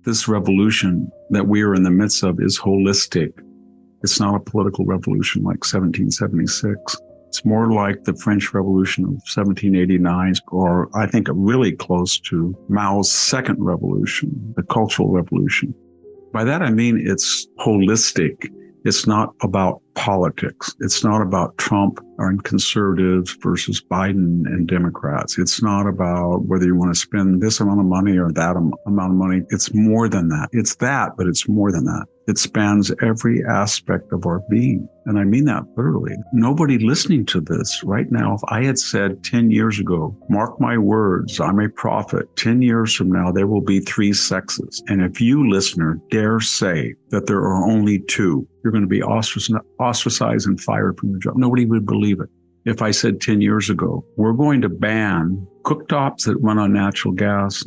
this revolution that we are in the midst of is holistic. It's not a political revolution like 1776. It's more like the French Revolution of 1789, or I think really close to Mao's second revolution, the Cultural Revolution. By that, I mean it's holistic. It's not about politics. It's not about Trump and conservatives versus Biden and Democrats. It's not about whether you want to spend this amount of money or that amount of money. It's more than that. It's that, but it's more than that. It spans every aspect of our being. And I mean that literally. Nobody listening to this right now, if I had said 10 years ago, mark my words, I'm a prophet, 10 years from now, there will be 3 sexes. And if you, listener, dare say that there are only 2, you're going to be ostracized and fired from your job. Nobody would believe it. If I said 10 years ago, we're going to ban cooktops that run on natural gas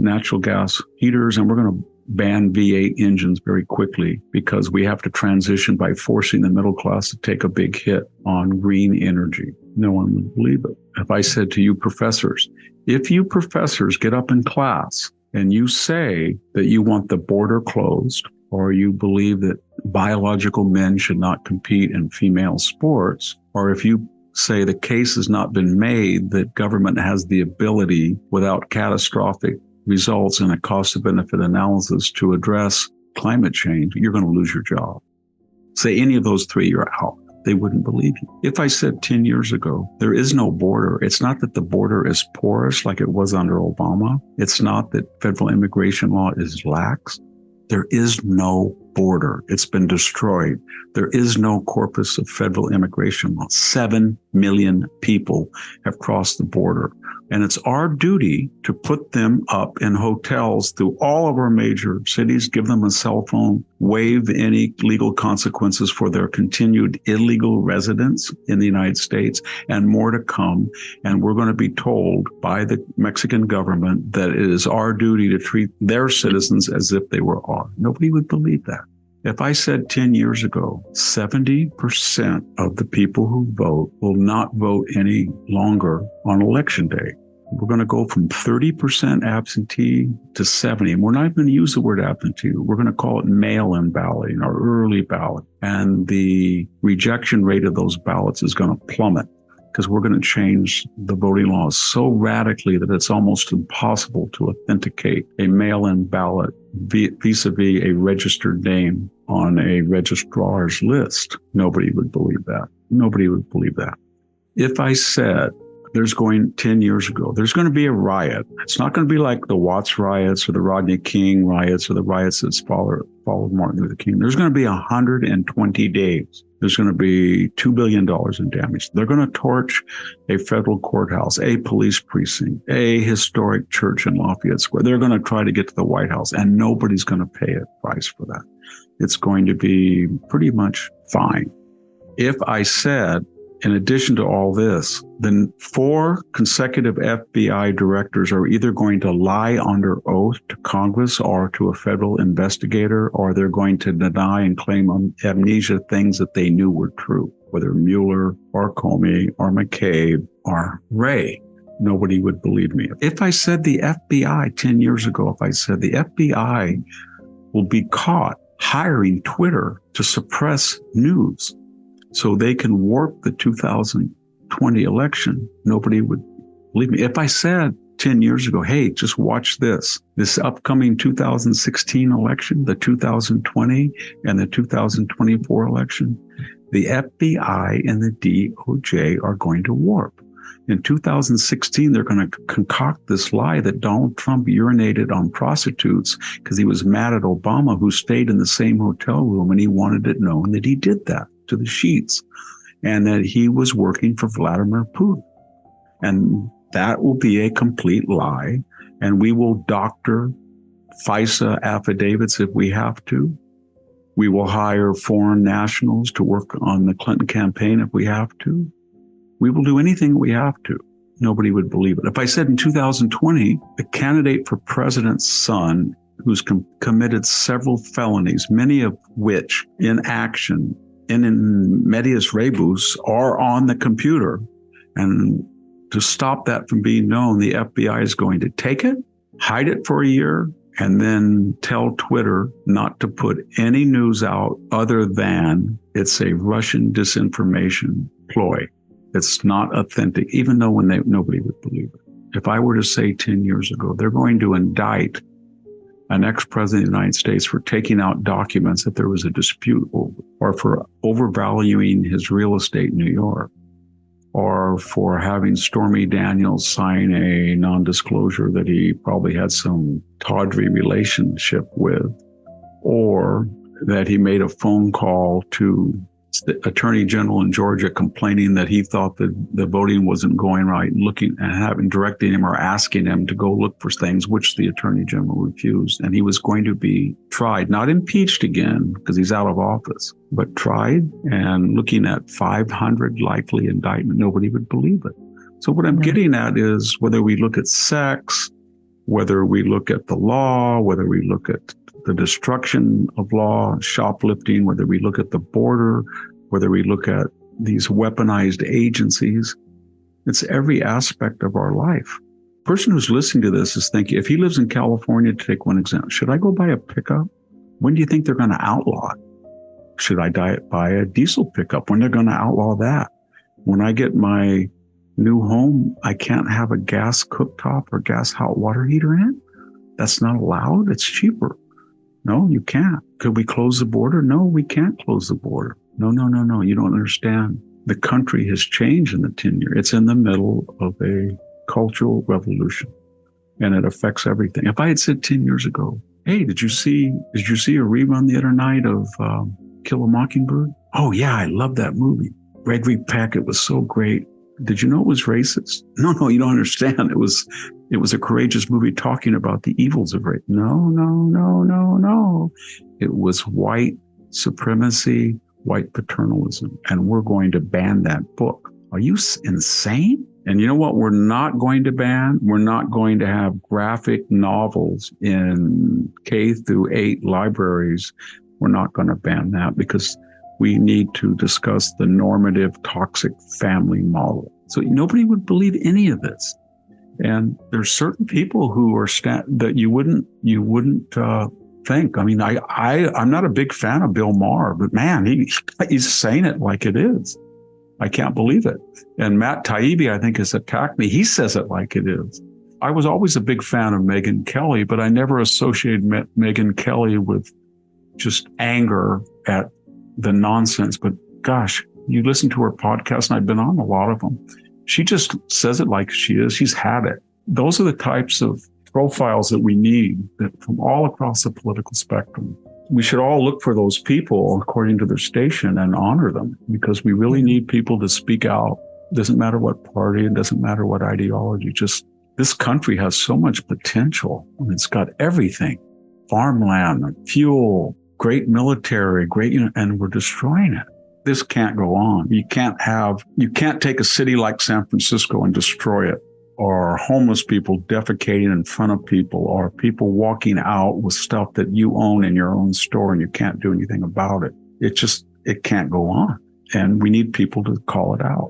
heaters, and we're going to ban V8 engines very quickly because we have to transition by forcing the middle class to take a big hit on green energy. No one would believe it. If I said to you professors, if you professors get up in class and you say that you want the border closed, or you believe that biological men should not compete in female sports, or if you say the case has not been made that government has the ability without catastrophic results in a cost-benefit analysis to address climate change, you're going to lose your job. Say any of those 3, you're out. They wouldn't believe you. If I said 10 years ago, there is no border. It's not that the border is porous like it was under Obama. It's not that federal immigration law is lax. There is no border. It's been destroyed. There is no corpus of federal immigration law. 7 million people have crossed the border. And it's our duty to put them up in hotels through all of our major cities, give them a cell phone, waive any legal consequences for their continued illegal residence in the United States, and more to come. And we're going to be told by the Mexican government that it is our duty to treat their citizens as if they were ours. Nobody would believe that. If I said 10 years ago, 70% of the people who vote will not vote any longer on election day. We're going to go from 30% absentee to 70. And we're not going to use the word absentee. We're going to call it mail-in balloting or early ballot. And the rejection rate of those ballots is going to plummet because we're going to change the voting laws so radically that it's almost impossible to authenticate a mail-in ballot vis-a-vis a registered name on a registrar's list. Nobody would believe that. Nobody would believe that. If I said there's going 10 years ago, there's going to be a riot. It's not going to be like the Watts riots or the Rodney King riots or the riots that followed Martin Luther King. There's going to be 120 days. There's going to be $2 billion in damage. They're going to torch a federal courthouse, a police precinct, a historic church in Lafayette Square. They're going to try to get to the White House, and nobody's going to pay a price for that. It's going to be pretty much fine. If I said, in addition to all this, then 4 consecutive FBI directors are either going to lie under oath to Congress or to a federal investigator, or they're going to deny and claim amnesia things that they knew were true, whether Mueller or Comey or McCabe or Wray. Nobody would believe me. If I said the FBI 10 years ago, if I said the FBI will be caught hiring Twitter to suppress news so they can warp the 2020 election, nobody would believe me. If I said 10 years ago, hey, just watch this upcoming 2016 election, the 2020 and the 2024 election, the FBI and the DOJ are going to warp. In 2016, they're going to concoct this lie that Donald Trump urinated on prostitutes because he was mad at Obama, who stayed in the same hotel room, and he wanted it known that he did that to the sheets, and that he was working for Vladimir Putin. And that will be a complete lie. And we will doctor FISA affidavits if we have to. We will hire foreign nationals to work on the Clinton campaign if we have to. We will do anything we have to. Nobody would believe it. If I said in 2020, the candidate for president's son, who's committed several felonies, many of which in action and in medias rebus are on the computer, and to stop that from being known, the FBI is going to take it, hide it for a year, and then tell Twitter not to put any news out other than it's a Russian disinformation ploy. It's not authentic, even though nobody would believe it. If I were to say 10 years ago, they're going to indict an ex-president of the United States for taking out documents that there was a dispute over, or for overvaluing his real estate in New York, or for having Stormy Daniels sign a non-disclosure that he probably had some tawdry relationship with, or that he made a phone call to the Attorney General in Georgia complaining that he thought that the voting wasn't going right, looking and directing him or asking him to go look for things, which the Attorney General refused. And he was going to be tried, not impeached again because he's out of office, but tried, and looking at 500 likely indictment, nobody would believe it. So what I'm getting at is whether we look at sex, whether we look at the law, whether we look at the destruction of law, shoplifting, whether we look at the border, whether we look at these weaponized agencies, it's every aspect of our life. The person who's listening to this is thinking, if he lives in California, to take one example, should I go buy a pickup? When do you think they're going to outlaw it? Should I buy a diesel pickup? When they're going to outlaw that? When I get my new home, I can't have a gas cooktop or gas hot water heater in it? That's not allowed. It's cheaper. No, you can't. Could we close the border? No, we can't close the border. No. You don't understand. The country has changed in the 10 years. It's in the middle of a cultural revolution, and it affects everything. If I had said 10 years ago, hey, did you see a rerun the other night of Kill a Mockingbird? Oh yeah, I love that movie. Gregory Peck, it was so great. Did you know it was racist? No, you don't understand. It was a courageous movie talking about the evils of race. No. It was white supremacy, white paternalism, and we're going to ban that book. Are you insane? And you know what we're not going to ban? We're not going to have graphic novels in K through 8 libraries. We're not going to ban that because we need to discuss the normative toxic family model. So nobody would believe any of this. And there's certain people who are that you wouldn't think. I mean, I'm not a big fan of Bill Maher, but man, he's saying it like it is. I can't believe it. And Matt Taibbi, I think, has attacked me. He says it like it is. I was always a big fan of Megyn Kelly, but I never associated Megyn Kelly with just anger at the nonsense. But gosh, you listen to her podcast, and I've been on a lot of them. She just says it like she is. She's had it. Those are the types of profiles that we need from all across the political spectrum. We should all look for those people according to their station and honor them, because we really need people to speak out. It doesn't matter what party, it doesn't matter what ideology. Just this country has so much potential. I mean, it's got everything: farmland, fuel, great military, and we're destroying it. This can't go on. You can't take a city like San Francisco and destroy it, or homeless people defecating in front of people, or people walking out with stuff that you own in your own store and you can't do anything about it. It can't go on. And we need people to call it out.